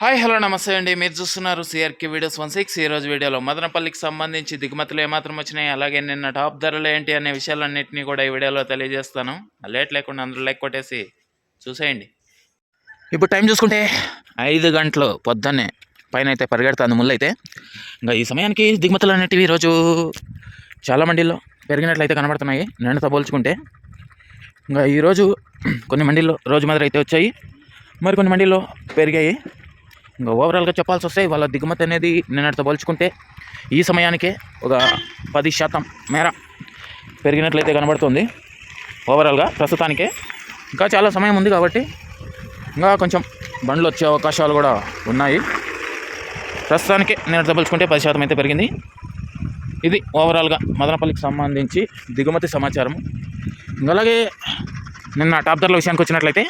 Hi hello నమస్తే అండి. మీరు చూస్తున్నారు సిఆర్కే వీడియోస్ 16. ఈరోజు వీడియోలో మదనపల్లికి సంబంధించి దిగుమతులు ఏమాత్రం వచ్చినాయి, అలాగే నిన్న టాప్ ధరలు ఏంటి అనే విషయాలన్నింటినీ కూడా ఈ వీడియోలో తెలియజేస్తాను. లేట్ లేకుండా అందరూ లైక్ కొట్టేసి చూసేయండి. ఇప్పుడు టైం చూసుకుంటే 5 గంటలు పొద్దున్నే పైన అయితే పరిగెడుతుంది ముళ్ళు అయితే. ఇంకా ఈ సమయానికి దిగుమతులు అనేటివి ఈరోజు చాలా మండీల్లో పెరిగినట్లయితే కనబడుతున్నాయి నిన్నతో పోల్చుకుంటే. ఇంకా ఈరోజు కొన్ని మండీల్లో రోజు మాదిరి అయితే వచ్చాయి, మరికొన్ని మండీల్లో పెరిగాయి. ఇంకా ఓవరాల్గా చెప్పాల్సి వస్తే వాళ్ళ దిగుమతి అనేది నిన్నటితో పోల్చుకుంటే ఈ సమయానికే ఒక 10% మేర పెరిగినట్లయితే కనబడుతుంది ఓవరాల్గా ప్రస్తుతానికే. ఇంకా చాలా సమయం ఉంది కాబట్టి ఇంకా కొంచెం బండ్లు వచ్చే అవకాశాలు కూడా ఉన్నాయి. ప్రస్తుతానికే నిన్నటితో పోల్చుకుంటే 10% అయితే పెరిగింది. ఇది ఓవరాల్గా మదనపల్లికి సంబంధించి దిగుమతి సమాచారం. అలాగే నిన్న టాప్ ధరల విషయానికి వచ్చినట్లయితే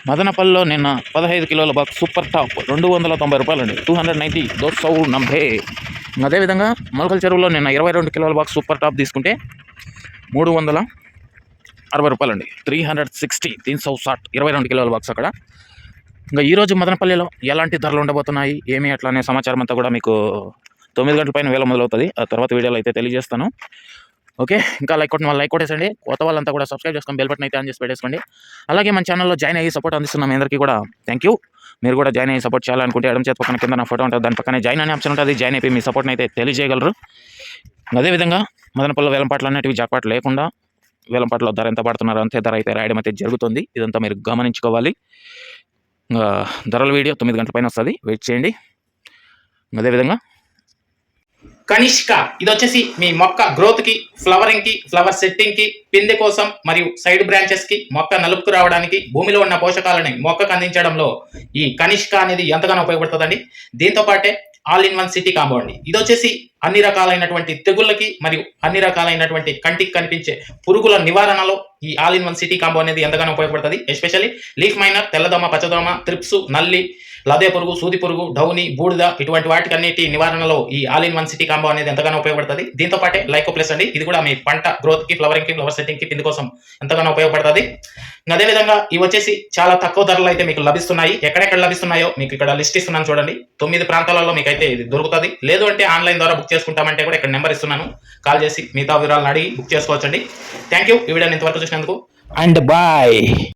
మదనపల్లిలో నిన్న 15 కిలోల బాక్స్ సూపర్ టాప్ 290 రూపాయలండి, 290 290. అదేవిధంగా మొలకల చెరువులో నిన్న 22 కిలోల బాక్స్ సూపర్ టాప్ తీసుకుంటే 360 రూపాయలండి, 360 360 22 కిలోల బాక్స్ అక్కడ. ఇంకా ఈరోజు మదనపల్లిలో ఎలాంటి ధరలు ఉండబోతున్నాయి ఏమి అట్లా అనే సమాచారం అంతా కూడా మీకు 9 గంటల పైన వేల మొదలవుతుంది. ఆ తర్వాత వీడియోలో అయితే తెలియజేస్తాను. ఓకే, ఇంకా లైక్ కొట్టిన వాళ్ళు లైక్ కొట్టేసండి. కొత్త వాళ్ళంతా కూడా సబ్స్క్రైబ్ చేసుకొని బెల్ బటన్ అయితే ఆన్ చేసి పెట్టేసుకోండి. అలాగే మన ఛానల్లో జాయిన్ అయ్యి సపోర్ట్ అందిస్తున్నాం మీ అందరికీ కూడా థ్యాంక్ యూ. మీరు కూడా జాయిన్ అయ్యి సపోర్ట్ చేయాలనుకుంటే ఎడమ చేతి పక్కన కింద నా ఫోటో ఉంటుంది, దాని పక్కనే జాయిన్ అనే ఆప్షన్ ఉంటుంది. జాయిన్ అయిపోయి మీ సపోర్ట్ని అయితే తెలియజేయగలరు. అదేవిధంగా మదనపల్లి వేలంపాట్లు అనేటివి జాక్పాట్లు లేకుండా వేలంపాట్లో ధర ఎంత పడుతున్నారో అంతే ధర అయితే రాయడం అయితే జరుగుతుంది. ఇదంతా మీరు గమనించుకోవాలి. ధరల వీడియో 9 గంటల పైన వస్తుంది, వెయిట్ చేయండి. అదేవిధంగా కనిష్క ఇది వచ్చేసి మీ మొక్క గ్రోత్ కి, ఫ్లవరింగ్ కి, ఫ్లవర్ సెట్టింగ్ కి, పిందె కోసం మరియు సైడ్ బ్రాంచెస్ కి, మొక్క నలుపుకు రావడానికి, భూమిలో ఉన్న పోషకాలని మొక్కకు అందించడంలో ఈ కనిష్క అనేది ఎంతగానో ఉపయోగపడుతుందండి. దీంతో పాటే all in one city combo అండి. ఇది వచ్చేసి అన్ని రకాలైనటువంటి తెగుళ్ళకి మరియు అన్ని రకాలైనటువంటి కంటికి కనిపించే పురుగుల నివారణలో ఈ all in one city combo అనేది ఎంతగానో ఉపయోగపడుతుంది. ఎస్పెషల్లీ లీఫ్ మైనర్, తెల్లదోమ, పచ్చదోమ, త్రిప్స్, నల్లి, లదే పురుగు, సూది పురుగు, డౌని, బూడిద ఇటువంటి వాటికన్నిటి నివారణలో ఈ all in one city combo అనేది ఎంతగానో ఉపయోగపడుతుంది. దీంతో పాటే లైకో ప్లస్ అండి, ఇది కూడా మీ పంట గ్రోత్ కి, ఫ్లవరింగ్ కి, ఫ్లవర్ సెట్టింగ్ కి, పిండి కోసం ఎంతగానో ఉపయోగపడుతుంది. అదేవిధంగా ఇవి వచ్చేసి చాలా తక్కువ ధరలు అయితే మీకు లభిస్తున్నాయి. ఎక్కడెక్కడ లభిస్తున్నాయో మీకు ఇక్కడ లిస్ట్ ఇస్తున్నాను చూడండి. 9 ప్రాంతాలలో మీకు అయితే ఇది దొరుకుతుంది. లేదు అంటే ఆన్లైన్ ద్వారా బుక్ చేసుకుంటామంటే కూడా ఇక్కడ నెంబర్ ఇస్తున్నాను, కాల్ చేసి మిగతా వివరాలను అడిగి బుక్ చేసుకోవచ్చండి. థ్యాంక్ యూ ఈ వీడియోని ఇంతవరకు చూసినందుకు అండ్ బాయ్.